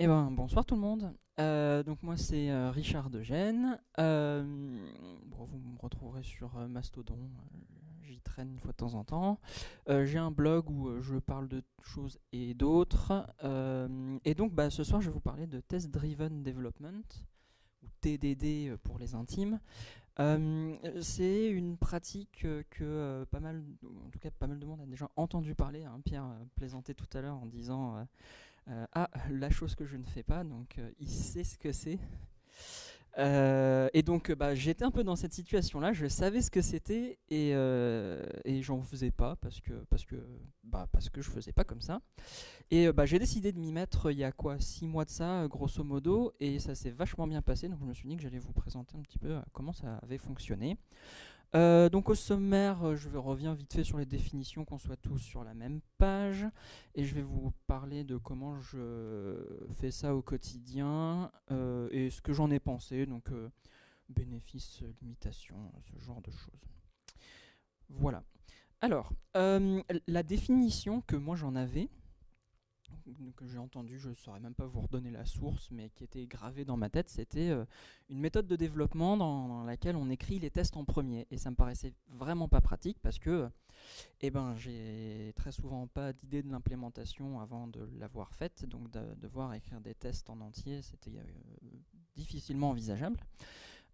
Eh ben, bonsoir tout le monde. Donc moi c'est Richard de Gênes. Bon, vous me retrouverez sur Mastodon. J'y traîne une fois de temps en temps. J'ai un blog où je parle de choses et d'autres. Et donc ce soir je vais vous parler de Test Driven Development, ou TDD pour les intimes. C'est une pratique que pas mal, en tout cas pas mal de monde a déjà entendu parler, hein. Pierre plaisantait tout à l'heure en disant ah, la chose que je ne fais pas, donc il sait ce que c'est. Et donc j'étais un peu dans cette situation-là, je savais ce que c'était et j'en faisais pas parce que je faisais pas comme ça. Et j'ai décidé de m'y mettre il y a quoi 6 mois de ça, grosso modo, et ça s'est vachement bien passé, donc je me suis dit que j'allais vous présenter un petit peu comment ça avait fonctionné. Donc au sommaire, je reviens vite fait sur les définitions, qu'on soit tous sur la même page, et je vais vous parler de comment je fais ça au quotidien et ce que j'en ai pensé, donc bénéfices, limitations, ce genre de choses. Voilà. Alors, la définition que moi j'en avais, que j'ai entendu, je ne saurais même pas vous redonner la source, mais qui était gravée dans ma tête, c'était une méthode de développement dans laquelle on écrit les tests en premier. Et ça me paraissait vraiment pas pratique parce que j'ai très souvent pas d'idée de l'implémentation avant de l'avoir faite, donc devoir écrire des tests en entier, c'était difficilement envisageable.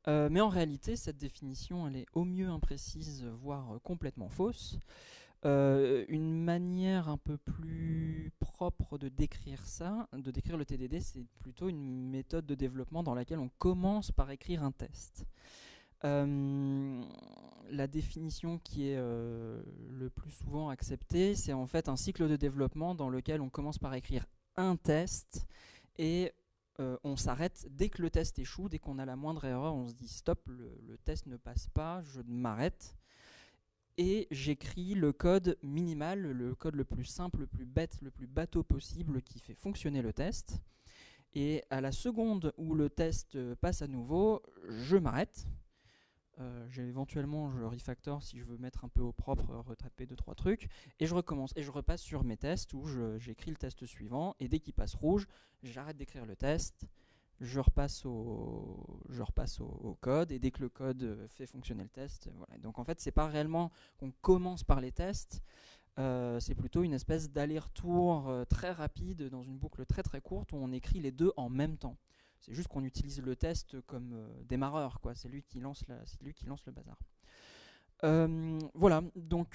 Mais en réalité, cette définition, elle est au mieux imprécise, voire complètement fausse. Une manière un peu plus propre de décrire ça, de décrire le TDD, c'est plutôt une méthode de développement dans laquelle on commence par écrire un test. La définition qui est le plus souvent acceptée, c'est en fait un cycle de développement dans lequel on commence par écrire un test et on s'arrête dès que le test échoue, dès qu'on a la moindre erreur, on se dit stop, le test ne passe pas, je m'arrête. Et j'écris le code minimal, le code le plus simple, le plus bête, le plus bateau possible qui fait fonctionner le test. Et à la seconde où le test passe à nouveau, je m'arrête. Éventuellement, je refactor si je veux mettre un peu au propre, retraper 2-3 trucs. Et je recommence. Et je repasse sur mes tests où j'écris le test suivant. Et dès qu'il passe rouge, j'arrête d'écrire le test. Je repasse au code, et dès que le code fait fonctionner le test, voilà. Donc en fait, c'est pas réellement qu'on commence par les tests, c'est plutôt une espèce d'aller-retour très rapide dans une boucle très très courte où on écrit les deux en même temps. C'est juste qu'on utilise le test comme démarreur, quoi. C'est lui qui lance le bazar. Voilà, donc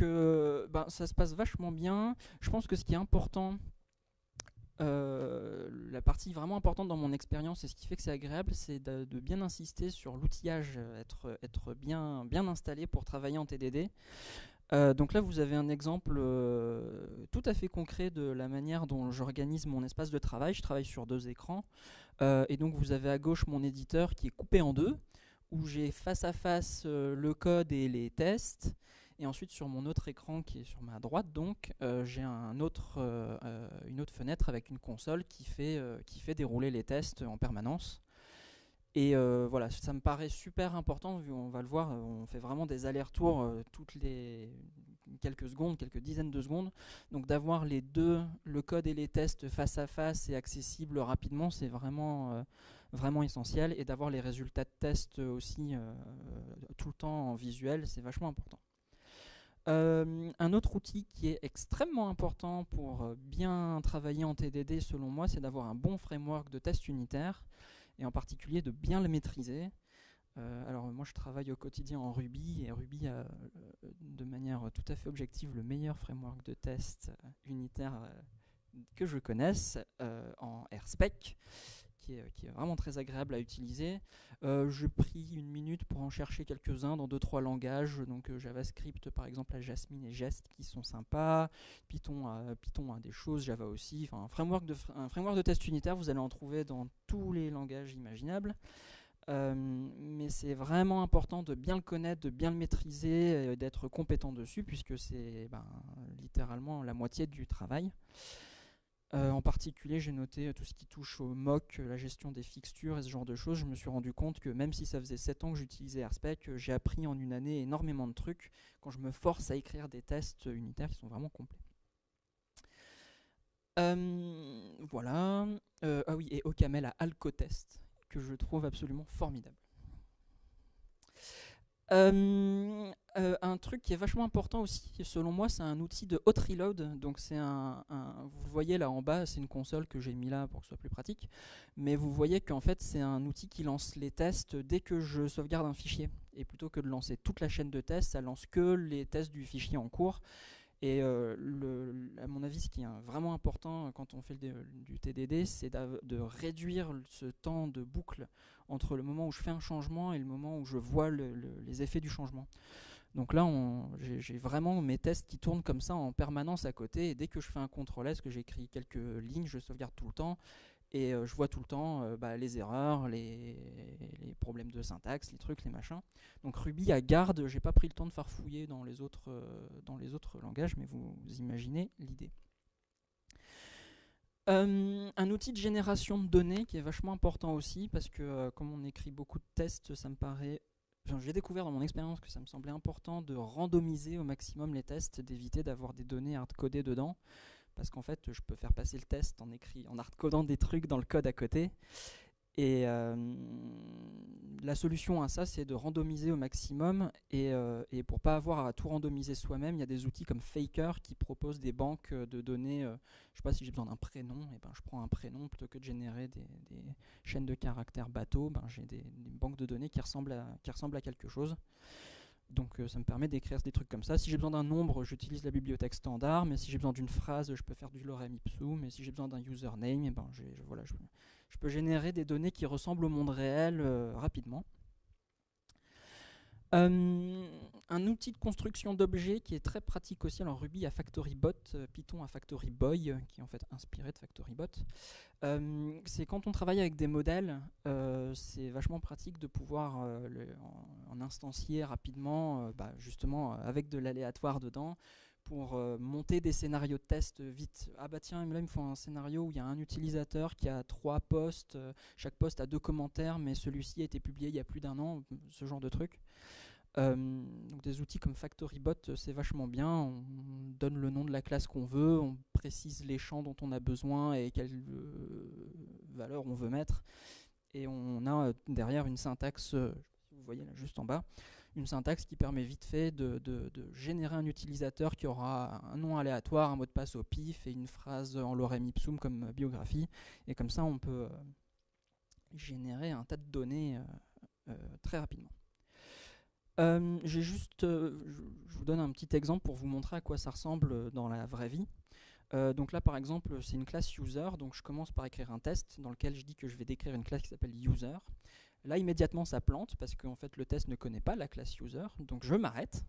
ça se passe vachement bien. Je pense que ce qui est important, la partie vraiment importante dans mon expérience et ce qui fait que c'est agréable, c'est de bien insister sur l'outillage, être bien installé pour travailler en TDD. Donc là, vous avez un exemple tout à fait concret de la manière dont j'organise mon espace de travail. Je travaille sur 2 écrans, et donc vous avez à gauche mon éditeur qui est coupé en 2, où j'ai face à face le code et les tests. Et ensuite, sur mon autre écran qui est sur ma droite, donc, j'ai une autre fenêtre avec une console qui fait dérouler les tests en permanence. Et voilà, ça me paraît super important, vu on va le voir, on fait vraiment des allers-retours toutes les quelques secondes, quelques dizaines de secondes. Donc d'avoir les deux, le code et les tests face à face et accessibles rapidement, c'est vraiment, vraiment essentiel. Et d'avoir les résultats de test aussi tout le temps en visuel, c'est vachement important. Un autre outil qui est extrêmement important pour bien travailler en TDD, selon moi, c'est d'avoir un bon framework de test unitaire, et en particulier de bien le maîtriser. Alors moi je travaille au quotidien en Ruby, et Ruby a de manière tout à fait objective le meilleur framework de test unitaire que je connaisse, en RSpec, qui est vraiment très agréable à utiliser. Je pris une minute pour en chercher quelques-uns dans 2-3 langages, donc JavaScript par exemple à Jasmine et Jest qui sont sympas, Python a des choses, Java aussi. Enfin, un framework de test unitaire, vous allez en trouver dans tous les langages imaginables. Mais c'est vraiment important de bien le connaître, de bien le maîtriser, d'être compétent dessus, puisque c'est littéralement la moitié du travail. En particulier, j'ai noté tout ce qui touche au mock, la gestion des fixtures et ce genre de choses. Je me suis rendu compte que même si ça faisait 7 ans que j'utilisais RSpec, j'ai appris en une année énormément de trucs quand je me force à écrire des tests unitaires qui sont vraiment complets. Voilà. Ah oui, et OCaml a Alcotest, que je trouve absolument formidable. Un truc qui est vachement important aussi, selon moi, c'est un outil de hot reload. Donc c'est vous le voyez là en bas, c'est une console que j'ai mis là pour que ce soit plus pratique. Mais vous voyez qu'en fait c'est un outil qui lance les tests dès que je sauvegarde un fichier. Et plutôt que de lancer toute la chaîne de tests, ça lance que les tests du fichier en cours. Et à mon avis, ce qui est vraiment important quand on fait du TDD, c'est de réduire ce temps de boucle entre le moment où je fais un changement et le moment où je vois les effets du changement. Donc là, j'ai vraiment mes tests qui tournent comme ça en permanence à côté. Et dès que je fais un CTRL S, que j'écris quelques lignes, je sauvegarde tout le temps. Et je vois tout le temps les erreurs, les problèmes de syntaxe, les trucs, les machins. Donc Ruby à garde, j'ai pas pris le temps de farfouiller dans les autres langages, mais vous imaginez l'idée. Un outil de génération de données qui est vachement important aussi, parce que comme on écrit beaucoup de tests, ça me paraît... j'ai découvert dans mon expérience que ça me semblait important de randomiser au maximum les tests, d'éviter d'avoir des données hardcodées dedans. Parce qu'en fait, je peux faire passer le test en hardcodant des trucs dans le code à côté. Et la solution à ça, c'est de randomiser au maximum. Et pour pas avoir à tout randomiser soi-même, il y a des outils comme Faker qui proposent des banques de données. Je sais pas si j'ai besoin d'un prénom, et ben je prends un prénom plutôt que de générer des chaînes de caractères bateaux. Ben j'ai des banques de données qui ressemblent à quelque chose. Donc ça me permet d'écrire des trucs comme ça. Si j'ai besoin d'un nombre, j'utilise la bibliothèque standard, mais si j'ai besoin d'une phrase, je peux faire du lorem ipsum, et si j'ai besoin d'un username, ben je peux générer des données qui ressemblent au monde réel rapidement. Un outil de construction d'objets qui est très pratique aussi. Alors Ruby a FactoryBot, Python a FactoryBoy, qui est en fait inspiré de FactoryBot. C'est quand on travaille avec des modèles, c'est vachement pratique de pouvoir en instancier rapidement, justement avec de l'aléatoire dedans, pour monter des scénarios de test vite. Ah bah tiens, là il me faut un scénario où il y a un utilisateur qui a 3 posts, chaque post a 2 commentaires, mais celui-ci a été publié il y a plus d'1 an, ce genre de truc. Donc des outils comme FactoryBot, c'est vachement bien. On donne le nom de la classe qu'on veut, on précise les champs dont on a besoin et quelle valeur on veut mettre. Et on a derrière une syntaxe, vous voyez là juste en bas, une syntaxe qui permet vite fait de générer un utilisateur qui aura un nom aléatoire, un mot de passe au pif et une phrase en lorem ipsum comme biographie. Et comme ça, on peut générer un tas de données très rapidement. Je vous donne un petit exemple pour vous montrer à quoi ça ressemble dans la vraie vie. Donc là par exemple c'est une classe user, donc je commence par écrire un test dans lequel je dis que je vais décrire une classe qui s'appelle user. Là immédiatement ça plante parce que en fait, le test ne connaît pas la classe user, donc je m'arrête,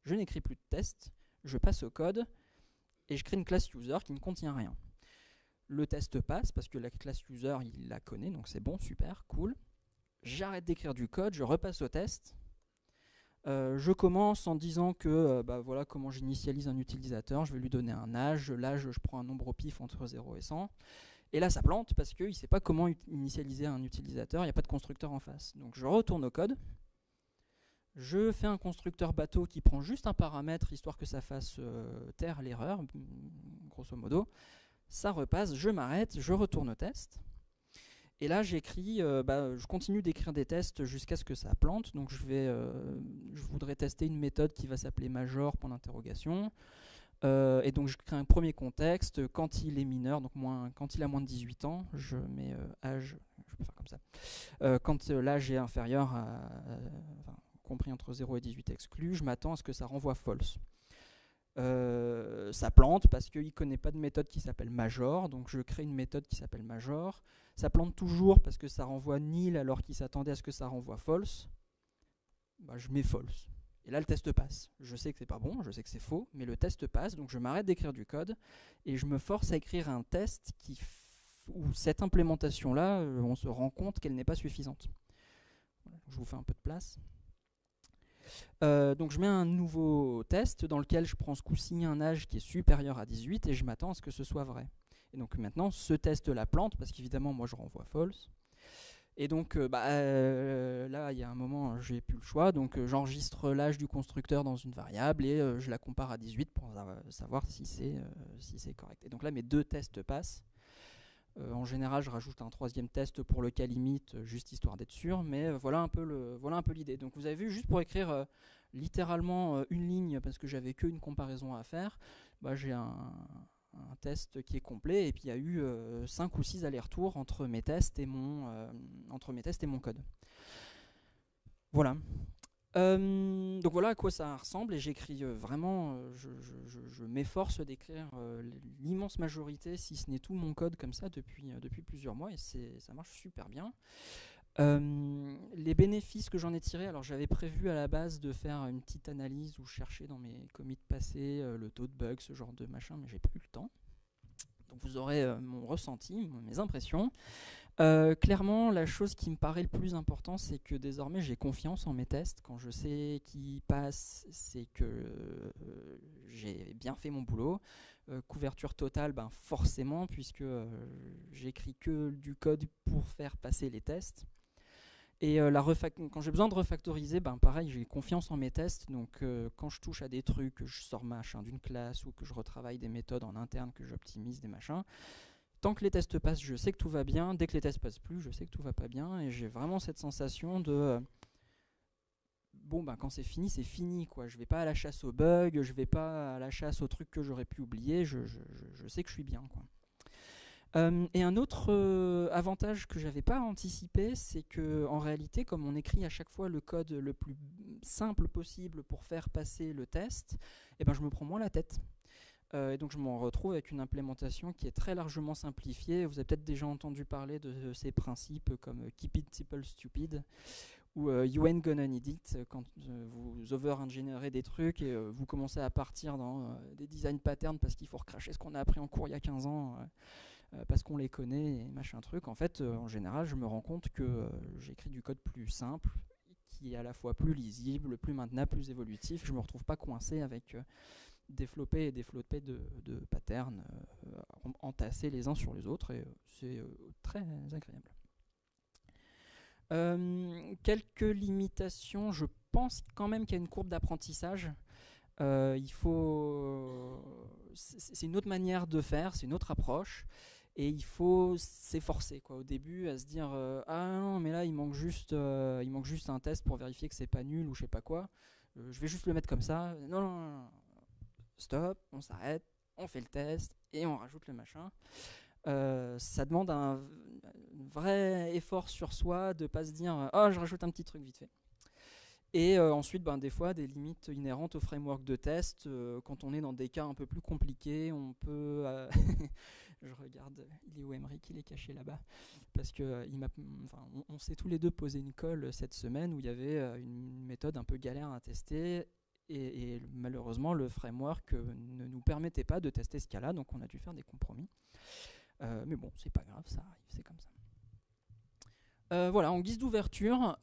je n'écris plus de test, je passe au code et je crée une classe user qui ne contient rien. Le test passe parce que la classe user il la connaît, donc c'est bon, super, cool. J'arrête d'écrire du code, je repasse au test. Je commence en disant que voilà comment j'initialise un utilisateur, je vais lui donner un âge, l'âge je prends un nombre au pif entre 0 et 100, et là ça plante parce qu'il ne sait pas comment initialiser un utilisateur, il n'y a pas de constructeur en face. Donc je retourne au code, je fais un constructeur bateau qui prend juste un paramètre histoire que ça fasse taire l'erreur, grosso modo, ça repasse, je m'arrête, je retourne au test. Et là, j'écris, je continue d'écrire des tests jusqu'à ce que ça plante. Donc, je voudrais tester une méthode qui va s'appeler major, point d'interrogation. Et donc, je crée un premier contexte. Quand il est mineur, donc quand il a moins de 18 ans, je mets âge, je peux faire comme ça. Quand l'âge est inférieur compris entre 0 et 18 exclu, je m'attends à ce que ça renvoie false. Ça plante parce qu'il ne connaît pas de méthode qui s'appelle major, donc je crée une méthode qui s'appelle major. Ça plante toujours parce que ça renvoie nil alors qu'il s'attendait à ce que ça renvoie false. Je mets false. Et là le test passe. Je sais que c'est pas bon, je sais que c'est faux, mais le test passe, donc je m'arrête d'écrire du code et je me force à écrire un test où cette implémentation-là, on se rend compte qu'elle n'est pas suffisante. Voilà, je vous fais un peu de place. Donc je mets un nouveau test dans lequel je prends ce coup-ci un âge qui est supérieur à 18 et je m'attends à ce que ce soit vrai. Et donc maintenant ce test la plante parce qu'évidemment moi je renvoie false. Et donc là, il y a un moment, j'ai plus le choix, donc j'enregistre l'âge du constructeur dans une variable et je la compare à 18 pour savoir si c'est correct. Et donc là, mes deux tests passent. En général, je rajoute un troisième test pour le cas limite, juste histoire d'être sûr, mais voilà un peu l'idée. Donc vous avez vu, juste pour écrire littéralement une ligne, parce que j'avais qu'une comparaison à faire, j'ai un test qui est complet, et puis il y a eu 5 ou 6 allers-retours entre mes tests et mon code. Voilà. Donc voilà à quoi ça ressemble, et j'écris vraiment, je m'efforce d'écrire l'immense majorité, si ce n'est tout mon code comme ça depuis plusieurs mois, et ça marche super bien. Les bénéfices que j'en ai tirés, alors j'avais prévu à la base de faire une petite analyse où je cherchais dans mes commits passés le taux de bugs, ce genre de machin, mais j'ai pas eu le temps. Donc vous aurez mon ressenti, mes impressions. Clairement, la chose qui me paraît le plus important, c'est que désormais j'ai confiance en mes tests. Quand je sais qu'ils passent, c'est que j'ai bien fait mon boulot. Couverture totale, forcément, puisque j'écris que du code pour faire passer les tests. Et quand j'ai besoin de refactoriser, pareil, j'ai confiance en mes tests. Donc quand je touche à des trucs, que je sors machin d'une classe ou que je retravaille des méthodes en interne, que j'optimise des machins, tant que les tests passent, je sais que tout va bien. Dès que les tests passent plus, je sais que tout va pas bien. Et j'ai vraiment cette sensation de quand c'est fini, quoi. Je vais pas à la chasse aux bugs, je vais pas à la chasse aux trucs que j'aurais pu oublier. Je sais que je suis bien, quoi. Et un autre avantage que j'avais pas anticipé, c'est que en réalité, comme on écrit à chaque fois le code le plus simple possible pour faire passer le test, je me prends moins la tête. Et donc je m'en retrouve avec une implémentation qui est très largement simplifiée. Vous avez peut-être déjà entendu parler de ces principes comme Keep it simple stupid ou You ain't gonna need it, quand vous over-ingénierez des trucs et vous commencez à partir dans des design patterns parce qu'il faut recracher ce qu'on a appris en cours il y a 15 ans parce qu'on les connaît et machin truc. En fait, en général, je me rends compte que j'écris du code plus simple, qui est à la fois plus lisible, plus maintenable, plus évolutif. Je me retrouve pas coincé avec développer de patterns entassés les uns sur les autres, et c'est très agréable. Quelques limitations, je pense quand même qu'il y a une courbe d'apprentissage. C'est une autre manière de faire, c'est une autre approche, et il faut s'efforcer, quoi, au début à se dire ah non, mais là il manque juste un test pour vérifier que c'est pas nul ou je sais pas quoi, je vais juste le mettre comme ça. Non, stop, on s'arrête, on fait le test et on rajoute le machin. Ça demande un vrai effort sur soi de pas se dire oh, je rajoute un petit truc vite fait. Et ensuite, des fois, des limites inhérentes au framework de test. Quand on est dans des cas un peu plus compliqués, on peut... je regarde, il est où Emric, il est caché là-bas. Parce que on s'est tous les deux posé une colle cette semaine où il y avait une méthode un peu galère à tester. Et malheureusement, le framework ne nous permettait pas de tester ce cas-là, donc on a dû faire des compromis. Mais bon, c'est pas grave, ça arrive, c'est comme ça. Voilà, en guise d'ouverture,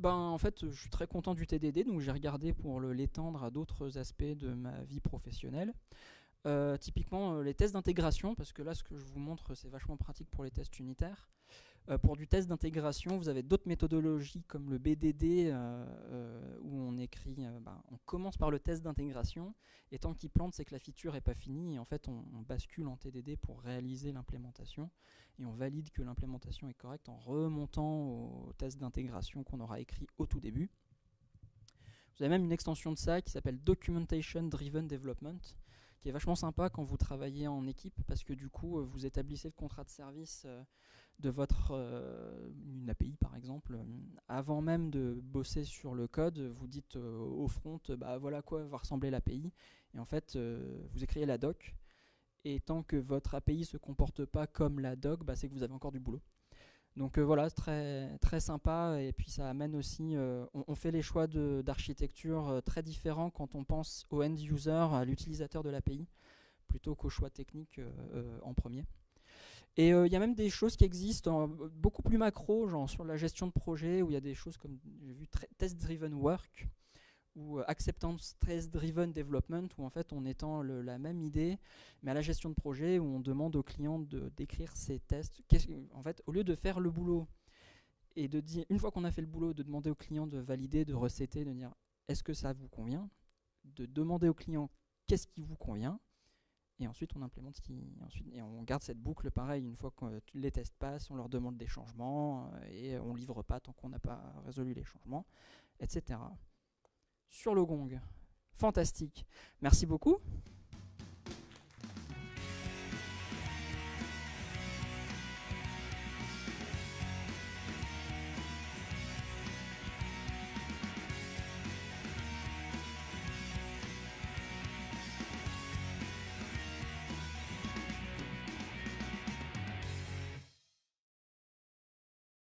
en fait, je suis très content du TDD, donc j'ai regardé pour l'étendre à d'autres aspects de ma vie professionnelle. Typiquement, les tests d'intégration, parce que là, ce que je vous montre, c'est vachement pratique pour les tests unitaires. Pour du test d'intégration, vous avez d'autres méthodologies comme le BDD où on écrit, on commence par le test d'intégration et tant qu'il plante, c'est que la feature n'est pas finie et en fait on bascule en TDD pour réaliser l'implémentation et on valide que l'implémentation est correcte en remontant au test d'intégration qu'on aura écrit au tout début. Vous avez même une extension de ça qui s'appelle Documentation Driven Development, qui est vachement sympa quand vous travaillez en équipe parce que du coup vous établissez le contrat de service de votre une API par exemple, avant même de bosser sur le code, vous dites au front, voilà à quoi va ressembler l'API, et en fait vous écrivez la doc, et tant que votre API ne se comporte pas comme la doc, c'est que vous avez encore du boulot. Donc voilà, très, très sympa, et puis ça amène aussi, on fait les choix d'architecture très différents quand on pense au end user, à l'utilisateur de l'API, plutôt qu'au choix technique en premier. Et il y a même des choses qui existent beaucoup plus macro, genre sur la gestion de projet, où il y a des choses comme, j'ai vu, test-driven work, ou acceptance stress driven development, où en fait on étend la même idée, mais à la gestion de projet, où on demande au client d'écrire ses tests. En fait, au lieu de faire le boulot et de dire, une fois qu'on a fait le boulot, de demander au client de valider, de recéter, de dire est-ce que ça vous convient, de demander au client qu'est-ce qui vous convient, et ensuite on implémente et on garde cette boucle pareil. Une fois que les tests passent, on leur demande des changements et on livre pas tant qu'on n'a pas résolu les changements, etc. Sur le gong. Fantastique. Merci beaucoup.